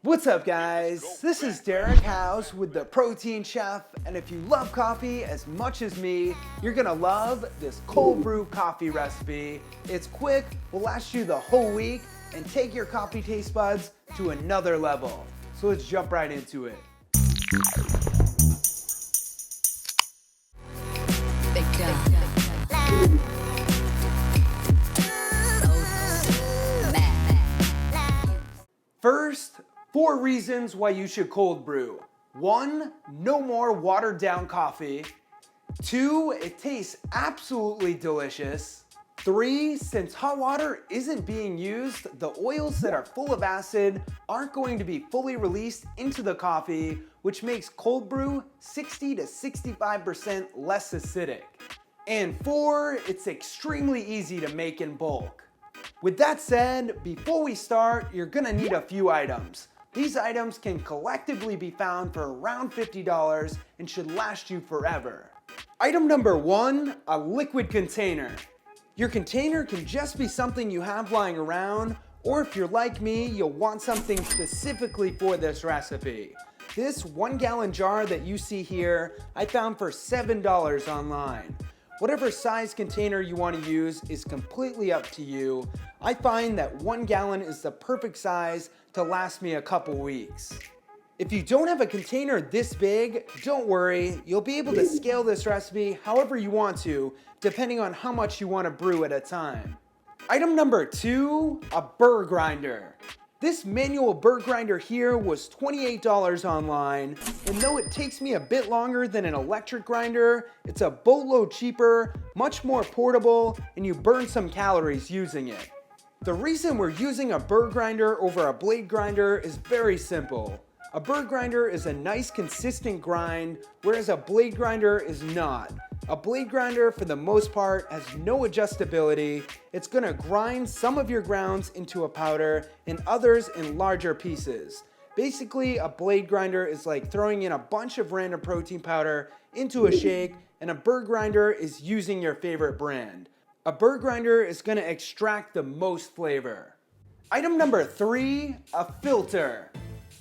What's up, guys? This is Derek House with the Protein Chef, and if you love coffee as much as me, you're gonna love this cold brew coffee recipe. It's quick, will last you the whole week, and take your coffee taste buds to another level. So let's jump right into it. First, 4 reasons why you should cold brew. 1, no more watered down coffee. 2, it tastes absolutely delicious. 3, since hot water isn't being used, the oils that are full of acid aren't going to be fully released into the coffee, which makes cold brew 60 to 65% less acidic. And 4, it's extremely easy to make in bulk. With that said, before we start, you're gonna need a few items. These items can collectively be found for around $50 and should last you forever. Item number 1, a liquid container. Your container can just be something you have lying around, or if you're like me, you'll want something specifically for this recipe. This 1-gallon jar that you see here, I found for $7 online. Whatever size container you want to use is completely up to you. I find that 1 gallon is the perfect size to last me a couple weeks. If you don't have a container this big, don't worry, you'll be able to scale this recipe however you want to, depending on how much you want to brew at a time. Item number 2, a Burr Grinder. This manual Burr Grinder here was $28 online, and though it takes me a bit longer than an electric grinder, it's a boatload cheaper, much more portable, and you burn some calories using it. The reason we're using a Burr Grinder over a blade grinder is very simple. A Burr Grinder is a nice consistent grind, whereas a blade grinder is not. A blade grinder, for the most part, has no adjustability. It's gonna grind some of your grounds into a powder and others in larger pieces. Basically, a blade grinder is like throwing in a bunch of random protein powder into a shake, and a Burr Grinder is using your favorite brand. A Burr Grinder is gonna extract the most flavor. Item number 3, a filter.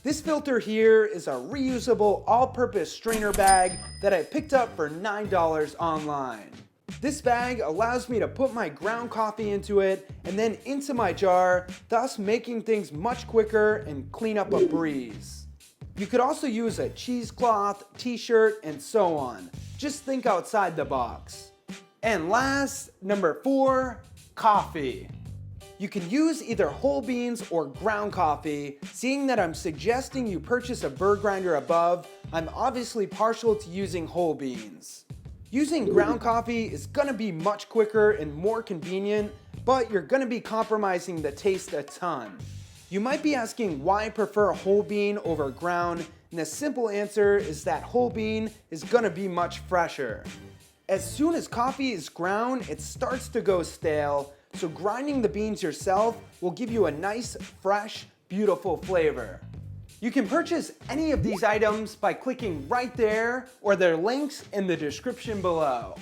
This filter here is a reusable all-purpose strainer bag that I picked up for $9 online. This bag allows me to put my ground coffee into it and then into my jar, thus making things much quicker and clean up a breeze. You could also use a cheesecloth, t-shirt, and so on. Just think outside the box. And last, number 4, coffee. You can use either whole beans or ground coffee. Seeing that I'm suggesting you purchase a Burr Grinder above, I'm obviously partial to using whole beans. Using ground coffee is gonna be much quicker and more convenient, but you're gonna be compromising the taste a ton. You might be asking why I prefer whole bean over ground, and the simple answer is that whole bean is gonna be much fresher. As soon as coffee is ground, it starts to go stale, so grinding the beans yourself will give you a nice, fresh, beautiful flavor. You can purchase any of these items by clicking right there, or their links in the description below.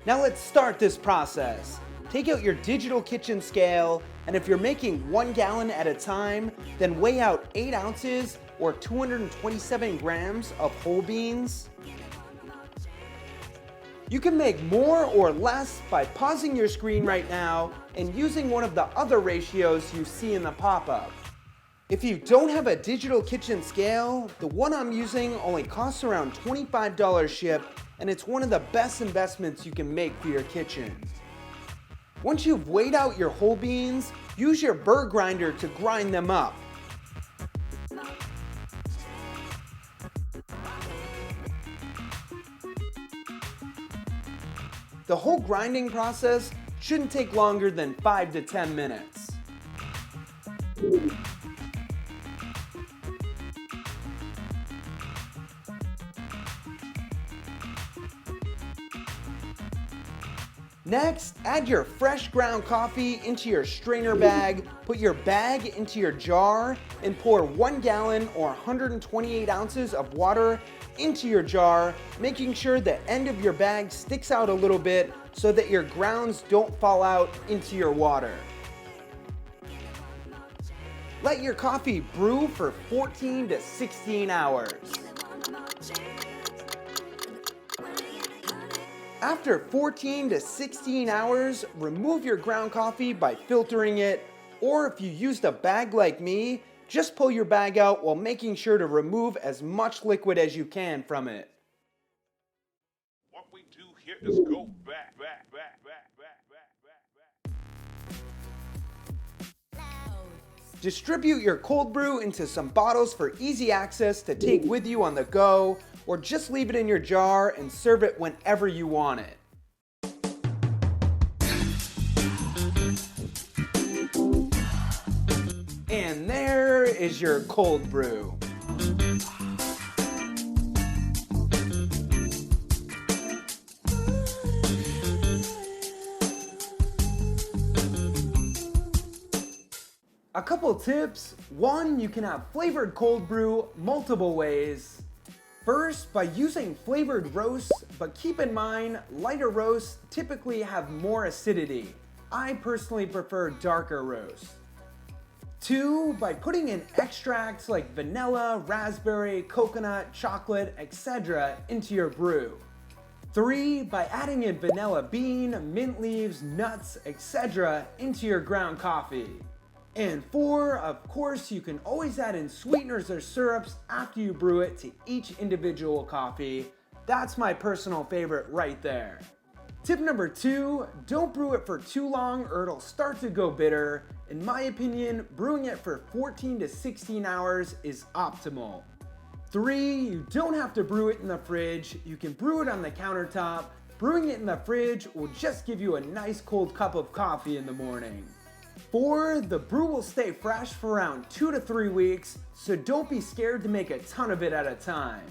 Now let's start this process. Take out your digital kitchen scale, and if you're making 1 gallon at a time, then weigh out 8 ounces or 227 grams of whole beans. You can make more or less by pausing your screen right now and using one of the other ratios you see in the pop-up. If you don't have a digital kitchen scale, the one I'm using only costs around $25 shipped, and it's one of the best investments you can make for your kitchen. Once you've weighed out your whole beans, use your Burr Grinder to grind them up. The whole grinding process shouldn't take longer than 5 to 10 minutes. Next, add your fresh ground coffee into your strainer bag, put your bag into your jar, and pour 1 gallon or 128 ounces of water into your jar, making sure the end of your bag sticks out a little bit so that your grounds don't fall out into your water. Let your coffee brew for 14 to 16 hours. After 14 to 16 hours, remove your ground coffee by filtering it, or if you used a bag like me, just pull your bag out while making sure to remove as much liquid as you can from it. What we do here is go back. Distribute your cold brew into some bottles for easy access to take with you on the go, or just leave it in your jar and serve it whenever you want it. And there is your cold brew. A couple tips. 1, you can have flavored cold brew multiple ways. First, by using flavored roasts, but keep in mind, lighter roasts typically have more acidity. I personally prefer darker roasts. 2, by putting in extracts like vanilla, raspberry, coconut, chocolate, etc. into your brew. 3, by adding in vanilla bean, mint leaves, nuts, etc. into your ground coffee. And 4, of course, you can always add in sweeteners or syrups after you brew it to each individual coffee. That's my personal favorite right there. Tip number 2, don't brew it for too long or it'll start to go bitter. In my opinion, brewing it for 14 to 16 hours is optimal. 3, you don't have to brew it in the fridge. You can brew it on the countertop. Brewing it in the fridge will just give you a nice cold cup of coffee in the morning. 4, the brew will stay fresh for around 2 to 3 weeks, so don't be scared to make a ton of it at a time.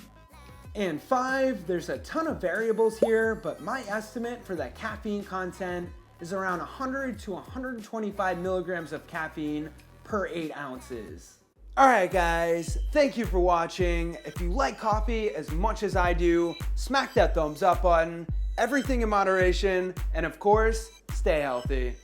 And 5, there's a ton of variables here, but my estimate for the caffeine content is around 100 to 125 milligrams of caffeine per 8 ounces. Alright guys, thank you for watching. If you like coffee as much as I do, smack that thumbs up button, everything in moderation, and of course, stay healthy.